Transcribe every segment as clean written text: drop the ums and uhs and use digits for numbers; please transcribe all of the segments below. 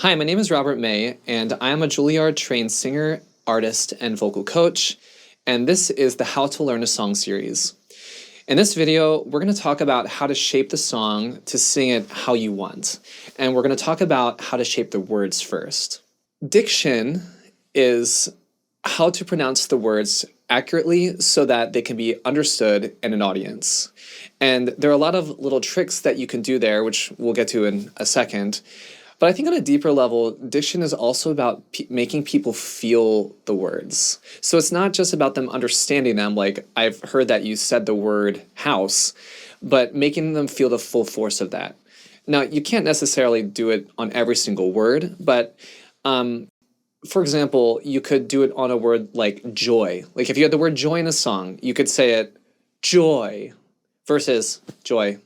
Hi, my name is Robert May, and I am a Juilliard-trained singer, artist, and vocal coach, and this is the How to Learn a Song series. In this video, we're going to talk about how to shape the song to sing it how you want, and we're going to talk about how to shape the words first. Diction is how to pronounce the words accurately so that they can be understood in an audience. And there are a lot of little tricks that you can do there, which we'll get to in a second. But I think on a deeper level, diction is also about making people feel the words. So it's not just about them understanding them, like I've heard that you said the word house, but making them feel the full force of that. Now, you can't necessarily do it on every single word, but for example, you could do it on a word like joy. Like if you had the word joy in a song, you could say it joy versus joy.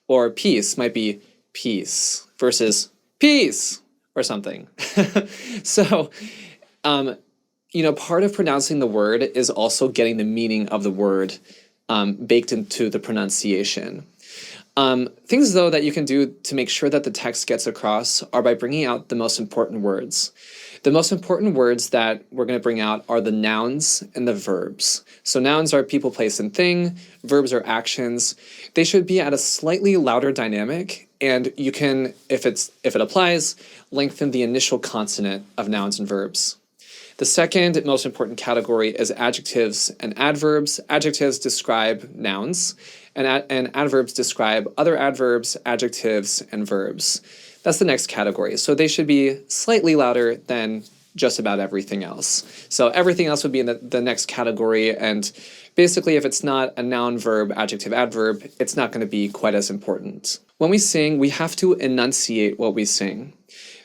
Or peace might be peace versus peace or something. So, part of pronouncing the word is also getting the meaning of the word baked into the pronunciation. Things, though, that you can do to make sure that the text gets across are by bringing out the most important words. The most important words that we're going to bring out are the nouns and the verbs. So nouns are people, place, and thing. Verbs are actions. They should be at a slightly louder dynamic, and you can, if it applies, lengthen the initial consonant of nouns and verbs. The second most important category is adjectives and adverbs. Adjectives describe nouns, and adverbs describe other adverbs, adjectives, and verbs. That's the next category. So they should be slightly louder than just about everything else. So everything else would be in the next category, and basically if it's not a noun, verb, adjective, adverb, it's not going to be quite as important. When we sing, we have to enunciate what we sing.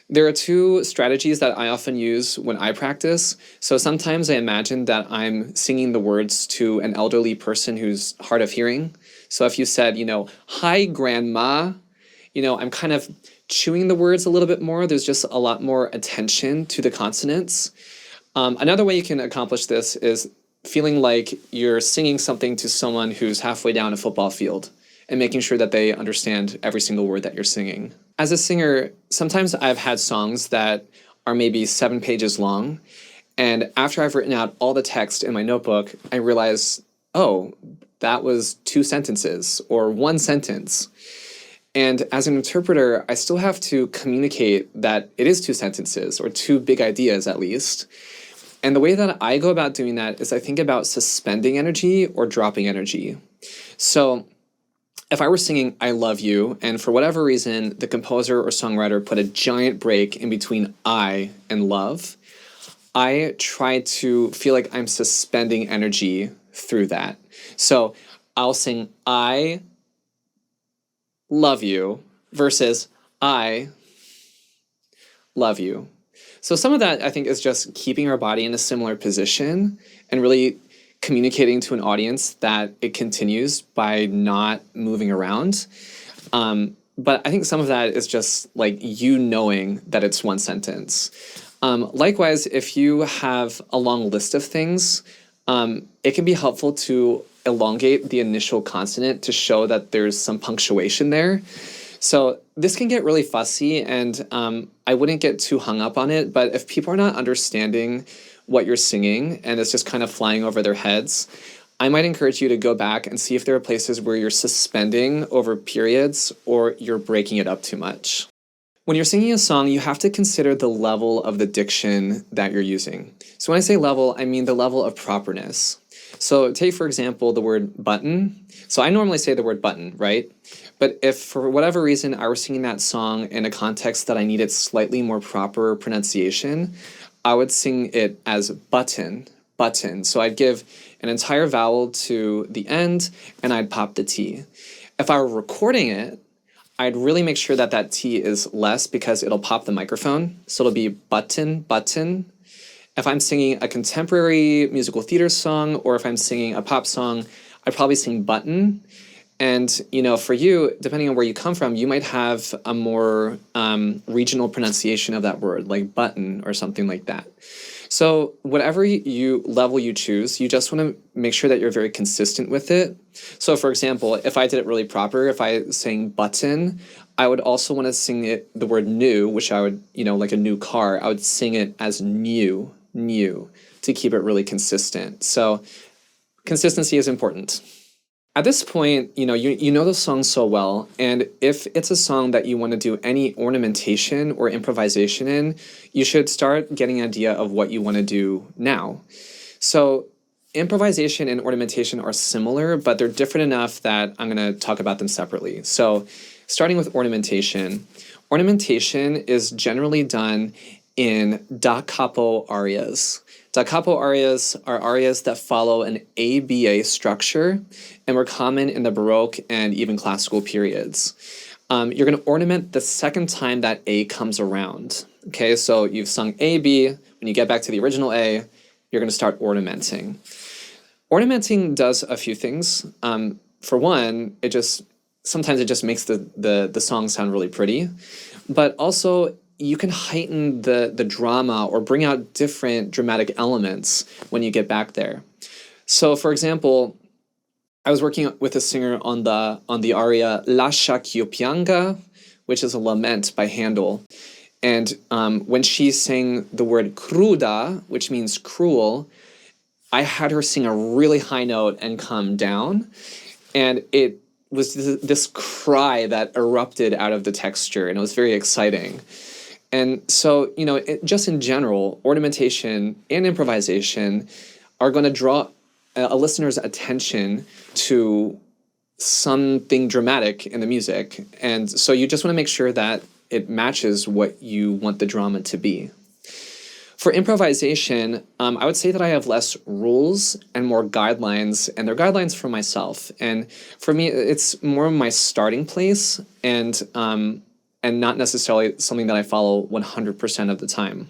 There are two strategies that I often use when I practice. So sometimes I imagine that I'm singing the words to an elderly person who's hard of hearing. So if you said, hi, grandma, I'm kind of chewing the words a little bit more. There's just a lot more attention to the consonants. Another way you can accomplish this is feeling like you're singing something to someone who's halfway down a football field and making sure that they understand every single word that you're singing. As a singer, sometimes I've had songs that are maybe 7 pages long, and after I've written out all the text in my notebook, I realize, oh, that was 2 sentences or 1 sentence. And as an interpreter, I still have to communicate that it is 2 sentences, or 2 big ideas at least. And the way that I go about doing that is I think about suspending energy or dropping energy. So if I were singing I Love You, and for whatever reason, the composer or songwriter put a giant break in between I and love, I try to feel like I'm suspending energy through that. So I'll sing I love you versus I love you. So some of that, I think, is just keeping our body in a similar position and really communicating to an audience that it continues by not moving around. But I think some of that is just like you knowing that it's 1 sentence. Likewise, if you have a long list of things, it can be helpful to elongate the initial consonant to show that there's some punctuation there. So this can get really fussy, and I wouldn't get too hung up on it, but if people are not understanding what you're singing and it's just kind of flying over their heads, I might encourage you to go back and see if there are places where you're suspending over periods or you're breaking it up too much. When you're singing a song, you have to consider the level of the diction that you're using. So when I say level, I mean the level of properness. So take, for example, the word button. So I normally say the word button, right? But if for whatever reason I were singing that song in a context that I needed slightly more proper pronunciation, I would sing it as button, button. So I'd give an entire vowel to the end and I'd pop the T. If I were recording it, I'd really make sure that that T is less because it'll pop the microphone. So it'll be button, button. If I'm singing a contemporary musical theater song or if I'm singing a pop song, I'd probably sing button. And, for you, depending on where you come from, you might have a more regional pronunciation of that word, like button or something like that. So whatever level you choose, you just want to make sure that you're very consistent with it. So for example, if I did it really proper, if I sang button, I would also want to sing it, the word new, which I would, like a new car, I would sing it as new, to keep it really consistent. So consistency is important. At this point, you know the song so well, and if it's a song that you want to do any ornamentation or improvisation in, you should start getting an idea of what you want to do now. So improvisation and ornamentation are similar, but they're different enough that I'm going to talk about them separately. So starting with ornamentation. Ornamentation is generally done in da capo arias. Da capo arias are arias that follow an ABA structure and were common in the Baroque and even classical periods. You're going to ornament the second time that A comes around. Okay, so you've sung A, B. When you get back to the original A, you're going to start ornamenting. Ornamenting does a few things. For one, sometimes it just makes the song sound really pretty, but also you can heighten the drama or bring out different dramatic elements when you get back there. So, for example, I was working with a singer on the aria Lascia ch'io pianga, which is a lament by Handel. And when she sang the word cruda, which means cruel, I had her sing a really high note and come down. And it was this cry that erupted out of the texture, and it was very exciting. And so, just in general, ornamentation and improvisation are going to draw a listener's attention to something dramatic in the music. And so you just want to make sure that it matches what you want the drama to be. For improvisation, I would say that I have less rules and more guidelines, and they're guidelines for myself. And for me, it's more my starting place and not necessarily something that I follow 100% of the time.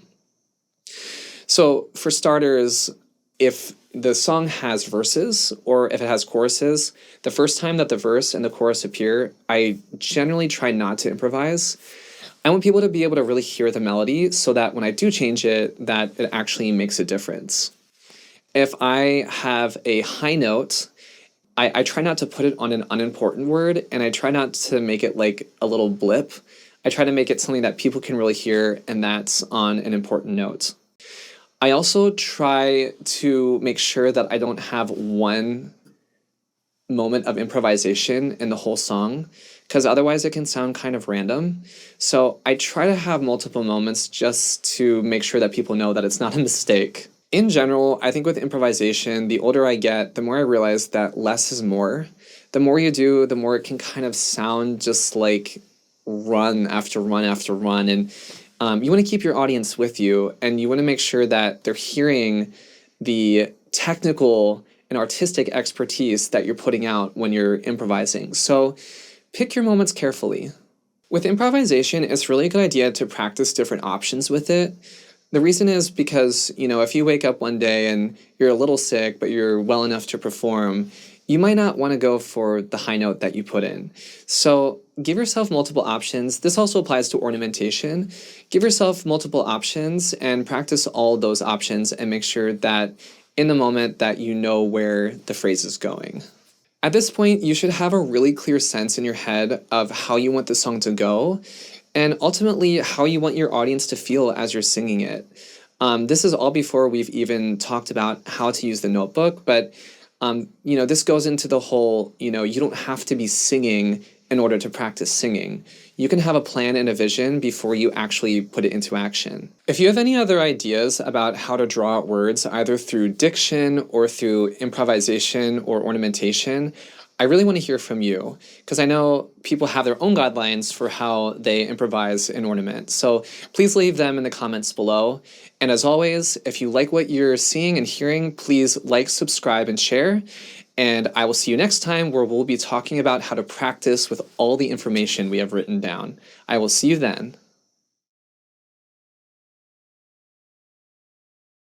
So for starters, if the song has verses or if it has choruses, the first time that the verse and the chorus appear, I generally try not to improvise. I want people to be able to really hear the melody so that when I do change it, that it actually makes a difference. If I have a high note, I try not to put it on an unimportant word, and I try not to make it like a little blip. I try to make it something that people can really hear, and that's on an important note. I also try to make sure that I don't have one moment of improvisation in the whole song, because otherwise it can sound kind of random. So I try to have multiple moments just to make sure that people know that it's not a mistake. In general, I think with improvisation, the older I get, the more I realize that less is more. The more you do, the more it can kind of sound just like run after run after run. And you want to keep your audience with you, and you want to make sure that they're hearing the technical and artistic expertise that you're putting out when you're improvising. So pick your moments carefully. With improvisation, it's really a good idea to practice different options with it. The reason is because, if you wake up one day and you're a little sick, but you're well enough to perform, you might not want to go for the high note that you put in. So give yourself multiple options. This also applies to ornamentation. Give yourself multiple options and practice all those options and make sure that in the moment that you know where the phrase is going. At this point, you should have a really clear sense in your head of how you want the song to go, and ultimately how you want your audience to feel as you're singing it. This is all before we've even talked about how to use the notebook, but this goes into the whole, you don't have to be singing in order to practice singing. You can have a plan and a vision before you actually put it into action. If you have any other ideas about how to draw out words, either through diction or through improvisation or ornamentation, I really want to hear from you, because I know people have their own guidelines for how they improvise and ornament. So please leave them in the comments below. And as always, if you like what you're seeing and hearing, please like, subscribe, and share. And I will see you next time, where we'll be talking about how to practice with all the information we have written down. I will see you then.